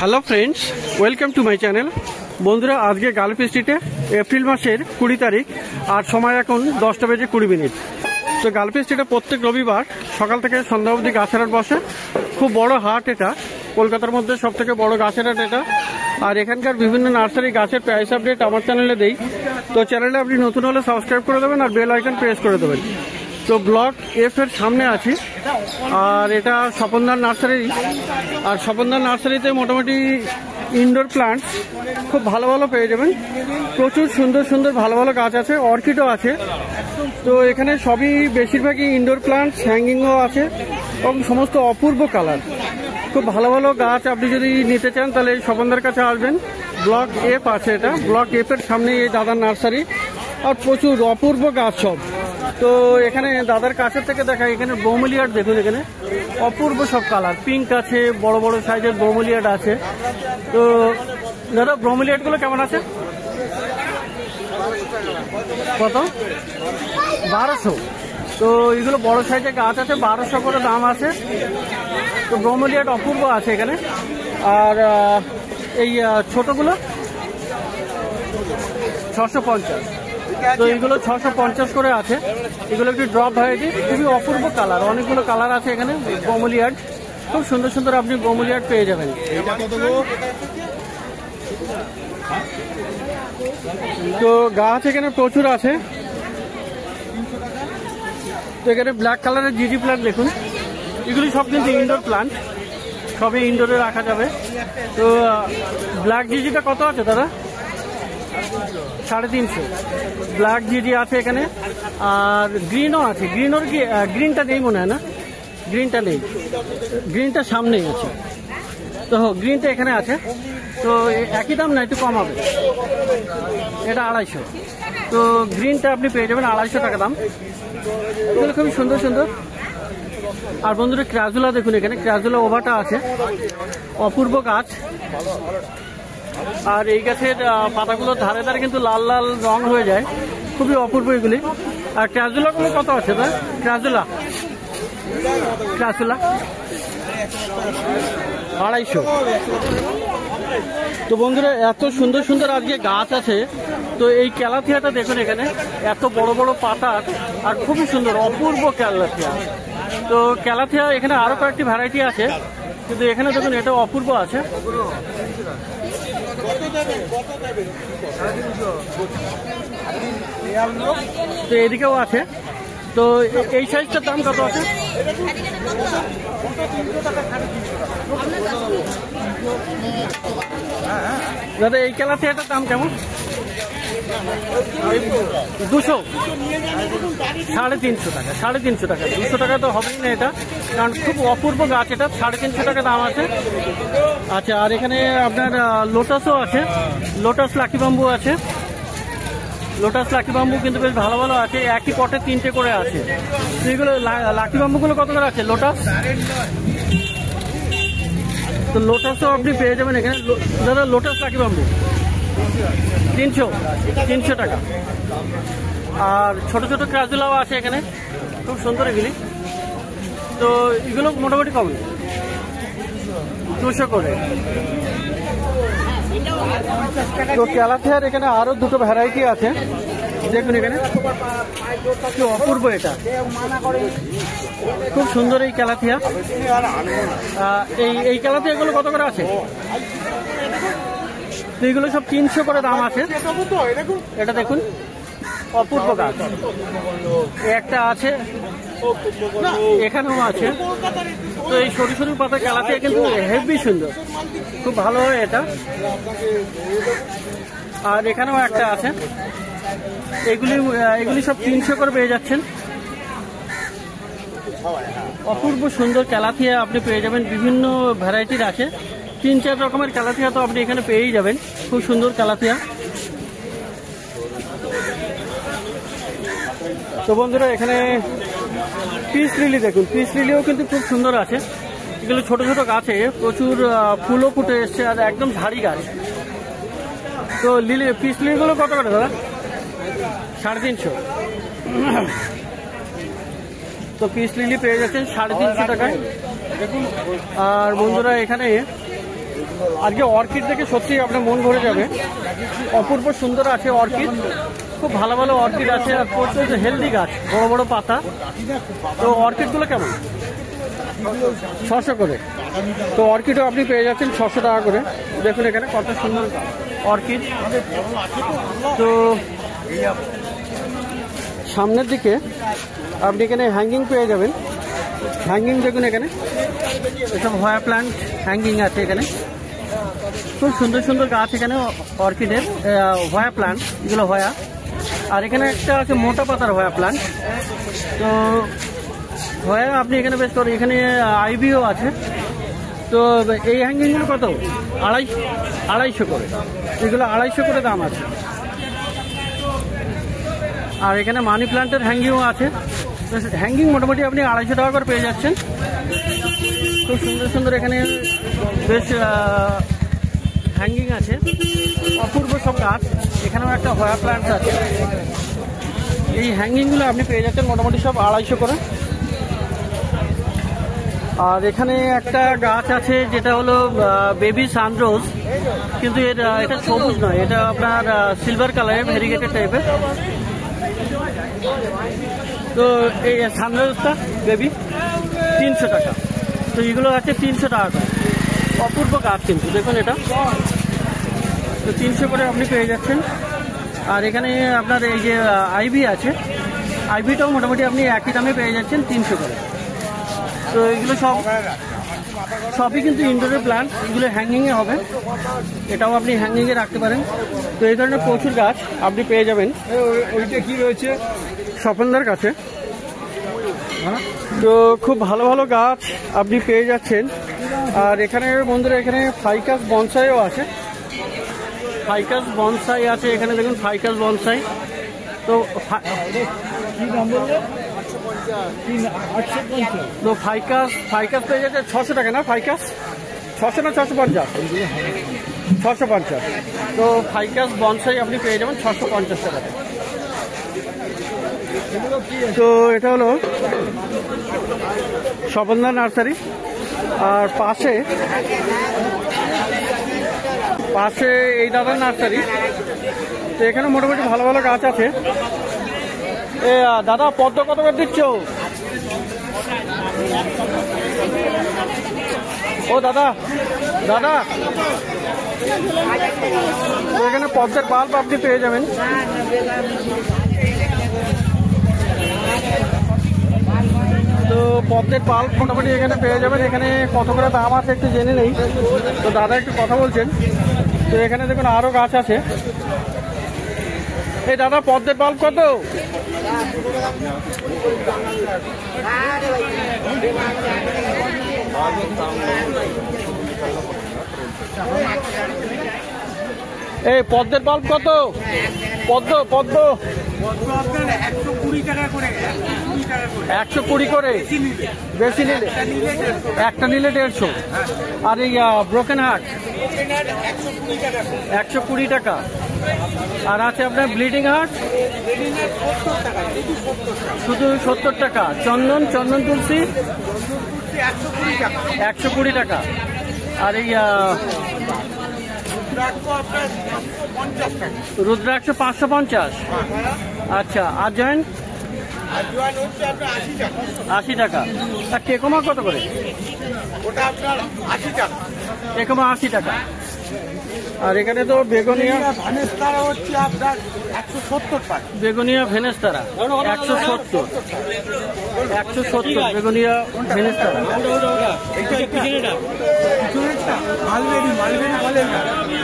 Hello friends, welcome to my channel. বন্ধুরা, আজকে Gulf স্ট্রিটে এপ্রিল মাসের 20 তারিখ আর সময় এখন 10:20। তো গালফ স্ট্রিটে প্রত্যেক রবিবার সকাল থেকে সন্ধ্যা অবধি গাছের হাট বসে। খুব বড় হাট এটা, কলকাতার মধ্যে সব থেকে বড় গাছের হাট এটা। আর এখানকার বিভিন্ন নার্সারি গাছের প্রাইস আপডেট আমার চ্যানেলে দেই। তো চ্যানেলে আপনি নতুন হলে সাবস্ক্রাইব করে দেবেন আর বেল আইকন প্রেস করে দেবেন। তো ব্লক এফ এর সামনে আছি, আর এটা স্বপনদার নার্সারি। আর স্বপনদার নার্সারিতে মোটামুটি ইনডোর প্লান্টস খুব ভালো ভালো পেয়ে যাবেন। প্রচুর সুন্দর সুন্দর ভালো ভালো গাছ আছে, অর্কিডও আছে। তো এখানে সবই বেশিরভাগই ইনডোর প্লান্টস, হ্যাঙ্গিংও আছে এবং সমস্ত অপূর্ব কালার। খুব ভালো ভালো গাছ আপনি যদি নিতে চান তাহলে স্বপনদার কাছে আসবেন। ব্লক এফ আছে, এটা ব্লক এফ এর সামনে এই দাদার নার্সারি। আর প্রচুর অপূর্ব গাছ সব। তো এখানে দাদার কাছের থেকে দেখা, এখানে ব্রোমেলিয়াড দেখুন, এখানে অপূর্ব সব কালার। পিঙ্ক আছে, বড় বড় সাইজের ব্রোমেলিয়াড আছে। তো দাদা, ব্রোমেলিয়াড গুলো কেমন আছে? কত? 1200। তো এগুলো বড় সাইজের গাছ আছে, 1200 করে দাম আছে। তো ব্রোমেলিয়াড অপূর্ব আছে এখানে। আর এই ছোটগুলো 650। তো এইগুলো 650 করে আছে। এগুলো একটু ড্রপ ভ্যারাইটি, খুবই অপূর্ব কালার। অনেকগুলো কালার আছে এখানে ব্রোমেলিয়াড। খুব সুন্দর সুন্দর আপনি ব্রোমেলিয়াড পেয়ে যাবেন। তো গাছ এখানে প্রচুর আছে। তো এখানে ব্ল্যাক কালারের জিজি প্লান্ট দেখুন, এগুলি সব কিন্তু ইনডোর প্লান্ট, সবই ইনডোরে রাখা যাবে। তো ব্ল্যাক জিজিটা কত আছে দাদা? 350 ব্ল্যাক জিজি আছে এখানে। আর গ্রিনও আছে। গ্রিনও কি গ্রিনটা নেই মনে হয় না? গ্রিনটা নেই, গ্রিনটা সামনেই আছে। তো গ্রিনটা এখানে আছে। তো একই দাম না, একটু কম হবে। এটা 250। তো গ্রিনটা আপনি পেয়ে যাবেন 250 টাকা দাম। এগুলো খুবই সুন্দর সুন্দর। আর বন্ধুরা, ক্রাজুলা দেখুন, এখানে ক্রাজুলা ওভাটা আছে, অপূর্ব গাছ। আর এই গাছের পাতাগুলোর ধারে ধারে কিন্তু লাল লাল রং হয়ে যায়, খুবই অপূর্ব এগুলি। আর ক্রাজুলা গুলো কত আছে না? ক্রাজুলা 250। তো বন্ধুরা, এত সুন্দর সুন্দর আজকে গাছ আছে। তো এই ক্যালাথিয়াটা দেখুন, এখানে এত বড় বড় পাতা আর খুবই সুন্দর অপূর্ব ক্যালাথিয়া। তো ক্যালাথিয়া এখানে আরো কয়েকটি ভ্যারাইটি আছে, কিন্তু এখানে দেখুন এটা অপূর্ব আছে। তো এদিকেও আছে। তো এই সাইজটার দাম কত আছে? দাদা, এই ক্যালাথিয়াটার দাম কেমন? 200। 350 টাকা। 350 টাকা। 200 টাকা তো হবেই না এটা, কারণ খুব অপূর্ব গাছ এটা। 350 টাকা দাম আছে। আচ্ছা, আর এখানে আপনার লোটাসও আছে, লোটাস লাকি বাম্বু আছে। লোটাস লাকি বাম্বু কিন্তু বেশ ভালো ভালো আছে, একই পটে 3টে করে আছে। তো এগুলো লাকি বাম্বুগুলো কত করে আছে? লোটাস, তো লোটাসও আপনি পেয়ে যাবেন এখানে। দাদা, লোটাস লাকি বাম্বু 300 টাকা। আর ছোট ছোট ক্রাজুলাও আছে এখানে, খুব সুন্দর এগুলি। তো এগুলো মোটামুটি কম, 200 করে। তো ক্যালাথিয়ার এখানে আরো দুটো ভ্যারাইটি আছে, দেখুন এখানে কি অপূর্ব। এটা খুব সুন্দর এই ক্যালাথিয়া। এই ক্যালাথিয়া এগুলো কত করে আছে? তো এগুলো সব 300 করে দাম আছে। এটা দেখুন, অপূর্ব গাছ। একটা আছে, এখানেও আছে। তো এই সরু সরু পাতা ক্যালাথিয়া কিন্তু হেভি সুন্দর, খুব ভালো হয় এটা। আর এখানেও একটা আছে। এগুলি সব 300 করে পেয়ে যাচ্ছেন। অপূর্ব সুন্দর ক্যালাথিয়া আপনি পেয়ে যাবেন, বিভিন্ন ভ্যারাইটির আছে। 3-4 রকমের ক্যালাথিয়া তো আপনি এখানে পেয়েই যাবেন, খুব সুন্দর ক্যালাথিয়া। তো বন্ধুরা, এখানে পিস লিলি দেখুন, পিস লিলিও কিন্তু খুব সুন্দর আছে। এগুলো ছোট ছোট গাছে প্রচুর ফুলও ফুটে এসছে, আর একদম ঝাড়ি গাছ। তো পিস লিলিগুলো কত করে দাদা? 350। তো পিস লিলি পেয়ে যাচ্ছেন 350 টাকায়। আর বন্ধুরা, এখানে আজকে অর্কিড দেখে সত্যি আপনার মন ভরে যাবে। অপূর্ব সুন্দর আছে অর্কিড, খুব ভালো ভালো অর্কিড আছে, আর প্রচুর হেলদি গাছ, বড় বড় পাতা। তো অর্কিডগুলো কেমন? 600 করে। তো অর্কিডও আপনি পেয়ে যাচ্ছেন 600 টাকা করে। দেখুন এখানে কত সুন্দর অর্কিড। তো সামনের দিকে আপনি এখানে হ্যাঙ্গিং পেয়ে যাবেন। হ্যাঙ্গিং দেখুন এখানে এসব হয়া প্ল্যান্ট হ্যাঙ্গিং আছে। এখানে খুব সুন্দর সুন্দর গাছ এখানে অর্কিডের হয়া প্ল্যান্ট, এগুলো হয়া। আর এখানে একটা আছে মোটা পাতার হয়া প্ল্যান্ট। তো হয়া আপনি এখানে বেশ করেন। এখানে আইভিও আছে। তো এই হ্যাঙ্গিংগুলো কত? 250 করে। এগুলো 250 করে দাম আছে। আর এখানে মানি প্ল্যান্টের হ্যাঙ্গিংও আছে। হ্যাঙ্গিং মোটামুটি আপনি 250 টাকা করে পেয়ে যাচ্ছেন। খুব সুন্দর সুন্দর এখানে বেশ হ্যাঙ্গিং আছে, অপূর্ব সব গাছ। এখানেও একটা হয়া প্ল্যান্ট আছে। এই হ্যাঙ্গিংগুলো আপনি পেয়ে যাচ্ছেন মোটামুটি সব 250 করে। আর এখানে একটা গাছ আছে যেটা হলো বেবি সানরোজ, কিন্তু এটা সবুজ নয়, এটা আপনার সিলভার কালারের ভেরিগেটেড টাইপের। তো এই সানরোজটা বেবি 300 টাকা। তো এগুলো আছে 300 টাকা করে। অপূর্ব গাছ কিন্তু দেখুন এটা। তো 300 করে আপনি পেয়ে যাচ্ছেন। আর এখানে আপনার এই যে আইভি আছে, আইভিটাও মোটামুটি আপনি একই দামে পেয়ে যাচ্ছেন 300 করে। তো এগুলো সবই কিন্তু ইনডোরের প্ল্যান্ট, এগুলো হ্যাঙ্গিংয়ে হবে। এটাও আপনি হ্যাঙ্গিংয়ে রাখতে পারেন। তো এই ধরনের প্রচুর গাছ আপনি পেয়ে যাবেন। ওইটা কি রয়েছে স্বপনদার কাছে। তো খুব ভালো ভালো গাছ আপনি পেয়ে যাচ্ছেন। আর এখানে বন্ধুরা এখানে ফাইকাস বনসাইও আছে। ফাইকাস বনসাই আছে এখানে, দেখুন ফাইকাস বনসাই। তো তো ফাইকাস পেয়ে যাচ্ছে 600 টাকা না? ফাইকাস 600 না 650? 650। তো ফাইকাস বনসাই আপনি পেয়ে যাবেন 650 টাকাতে। তো এটা হলো স্বপনদা নার্সারি। আর পাশে এই দাদার নার্সারি। তো এখানে মোটামুটি ভালো ভালো গাছ আছে। দাদা পদ্ম কত করে দিচ্ছ? ও দাদা এখানে পদ্মের বাল্ব আপনি পেয়ে যাবেন। তো পদ্মের বাল্ব মোটামুটি এখানে পেয়ে যাবেন। এখানে কত করে দাম আছে একটু জেনে নেই। তো দাদা একটু কথা বলছেন। তো এখানে দেখুন আরো গাছ আছে। এই দাদা পদ্মের বাল্ব কত? এই পদ্মের বাল্ব কত? পদ্ম 120 টাকা করে। 120 করে। বেশি নিলে একটা নিলে 150। আর এই ব্রোকেন হার্ট 120 টাকা। আর আছে আপনার ব্লিডিং হার্ট শুধু 70 টাকা। চন্দন তুলসী 120 টাকা। আর এই রুদ্রাক্ষ 550। আচ্ছা। আর জয়েন্ট 80 টাকা। আর টেকোমা কত করে? ওটা আপনার 80 টাকা। টেকোমা 80 টাকা। আর এখানে তো বেগুনিয়া ভেনেস্তারা হচ্ছে আপনার 170 টাকা। Begonia ভেনেস্তারা 170 begonia ভেনেস্তারা।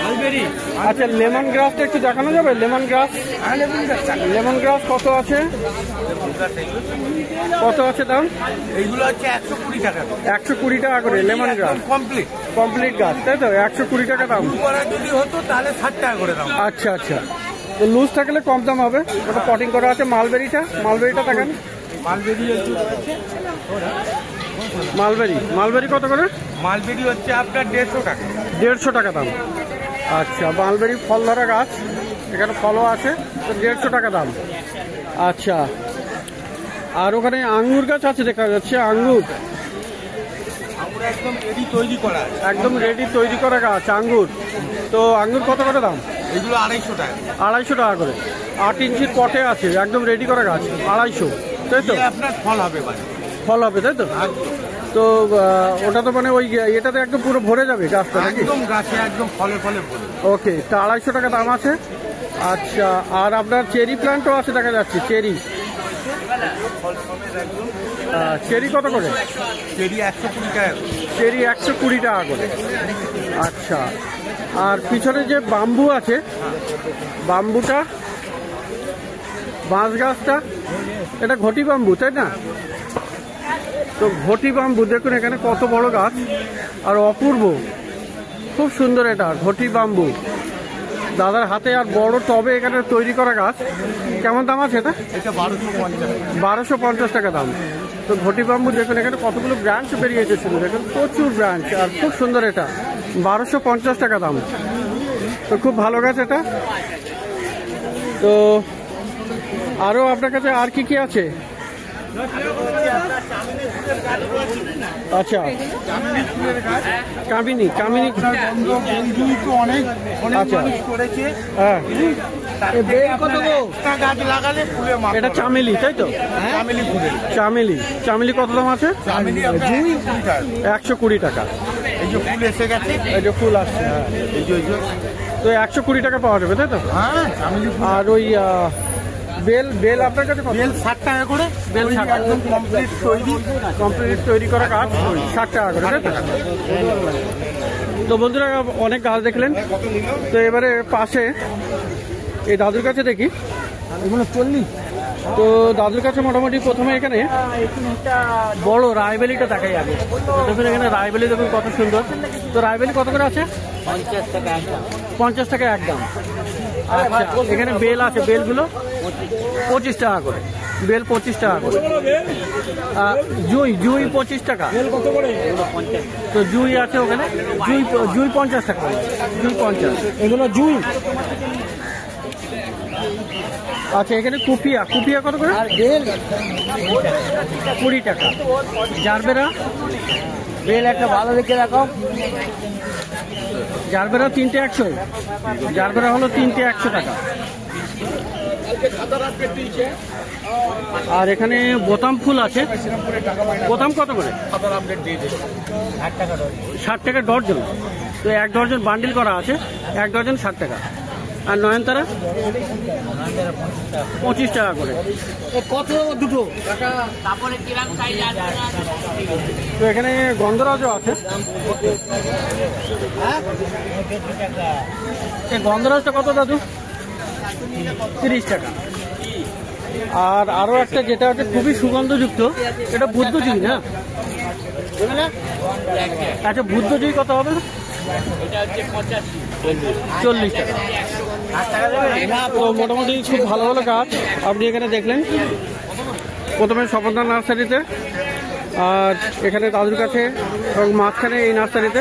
মালবেরি। আচ্ছা লেমন গ্রাসটা একটু দেখানো যাবে? লেমন গ্রাস কত আছে? কত আছে দাম? এইগুলো হচ্ছে 120 টাকা। 120 টাকা করে লেমন গ্রাস কমপ্লিট গাছ, তাই তো? 120 টাকা দাম। যদি হতো তাহলে 60 টাকা করে দাম। আচ্ছা। তো লুজ থাকলে কম দাম হবে। ওটা পটিং করা আছে। মালবেরিটা দেখেন। মালবেরি কত করে? মালবেরি হচ্ছে আপনার 150 টাকা। 150 টাকা দাম। আচ্ছা মালবেরি ফল ধরা গাছ, এখানে ফলও আছে। তো 150 টাকা দাম। আচ্ছা। আর ওখানে আঙ্গুর গাছ আছে দেখা যাচ্ছে। আঙ্গুর একদম রেডি তৈরি করা আছে। একদম রেডি তৈরি করা গাছ আঙ্গুর। তো আঙ্গুর কত করে দাম? এগুলো 250 টাকা। 250 টাকা করে। 8 ইঞ্চির পটে আছে, একদম রেডি করা গাছ 250, তাই তো? আপনার ফল হবে মানে ফল হবে, তাই তো? তো ওটা তো মানে ওই এটাতে একদম পুরো ভরে যাবে গাছটা নাকি? একদম গাছে একদম ফলে ফলে ভরে। ওকে, তা 250 টাকা দাম আছে। আচ্ছা, আর আপনার চেরি প্ল্যান্টও আছে দেখা যাচ্ছে, চেরি। চেরি কত করে? চেরি 120 টাকা। চেরি 120 টাকা করে। আচ্ছা, আর পিছনে যে বাম্বু আছে, বাম্বুটা, বাঁশ গাছটা, এটা ঘটি বাম্বু, তাই না? তো ঘটি বাম্বু দেখুন এখানে কত বড় গাছ আর অপূর্ব, খুব সুন্দর। এটা ঘটি বাম্বু দাদার হাতে, আর বড় টবে এখানে তৈরি করা গাছ। কেমন দাম আছে এটা? এটা 1250। 1250 টাকা দাম। তো ঘটি বাম্বু দেখুন এখানে কতগুলো ব্রাঞ্চ বেরিয়েছে, শুধু দেখুন প্রচুর ব্রাঞ্চ, আর খুব সুন্দর। এটা 1250 টাকা দাম। তো খুব ভালো গাছ এটা। তো আরও আপনার কাছে আর কি কি আছে? আচ্ছা, কামিনী, কামিনী অনেক আচ্ছা মানুষ করেছে। হ্যাঁ, গাছ লাগালে ফুলে মাথা। এটা চামেলি, তাই তো? চামেলি ফুলের। চামেলি, চামেলি কত দাম আছে? চামেলি 120 টাকা। এই যে ফুল এসে গেছে, এই যে ফুল আসছে, হ্যাঁ, এই যে তো 120 টাকা পাওয়া যাবে, তাই তো? হ্যাঁ চামেলি ফুল। আর ওই বেল, বেল আপনার কাছে কত? বেল 60 টাকা করে। বেল 60 টাকা। একদম কমপ্লিট তৈরি। কমপ্লিট তৈরি করা গাছ 60 টাকা করে, তাই তো? তো বন্ধুরা অনেক গাছ দেখলেন। তো এবারে পাশে এই দাদুর কাছে দেখি, এগুলো 40। তো দাদুর কাছে মোটামুটি প্রথমে এখানে বড় রায়বেলিটা দেখাই আগে। দেখুন এখানে রায়বেলি, দেখুন কত সুন্দর। তো রায়বেলি কত করে আছে? 50 টাকা একদম। আচ্ছা, এখানে বেল আছে, বেলগুলো 25 টাকা করে। বেল 25 টাকা করে। জুই, জুই 25 টাকা। তো জুই আছে ওখানে, জুই, জুই 50 টাকা। জুই 50, এগুলো জুই। আচ্ছা, এখানে কুপিয়া, কুপিয়া কত করে? 20 টাকা। জারবেরা, বেল একটা ভালো দেখে রাখো। জারবেরা 3টে 100। জারবেরা হলো 3টে 100 টাকা। আর এখানে বোতাম ফুল আছে। বোতাম কত করে? 60 টাকা ডর্জন। তো 1 ডর্জন বান্ডিল করা আছে, 1 ডর্জন 60 টাকা। আর নয়নতারা 25 টাকা করে। কত দুটো? তো এখানে গন্ধরাজও আছে। এই গন্ধরাজটা কত দাদু? 30 টাকা। আর আরো একটা যেটা হচ্ছে খুবই সুগন্ধযুক্ত, এটা বুদ্ধজুই না? আচ্ছা, বুদ্ধজুই কত হবে? 40 টাকা। তো মোটামুটি খুব ভালো ভালো গাছ আপনি এখানে দেখলেন। প্রথমে স্বপনদা নার্সারিতে, আর এখানে দাদুর কাছে, এবং মাঝখানে এই নার্সারিতে।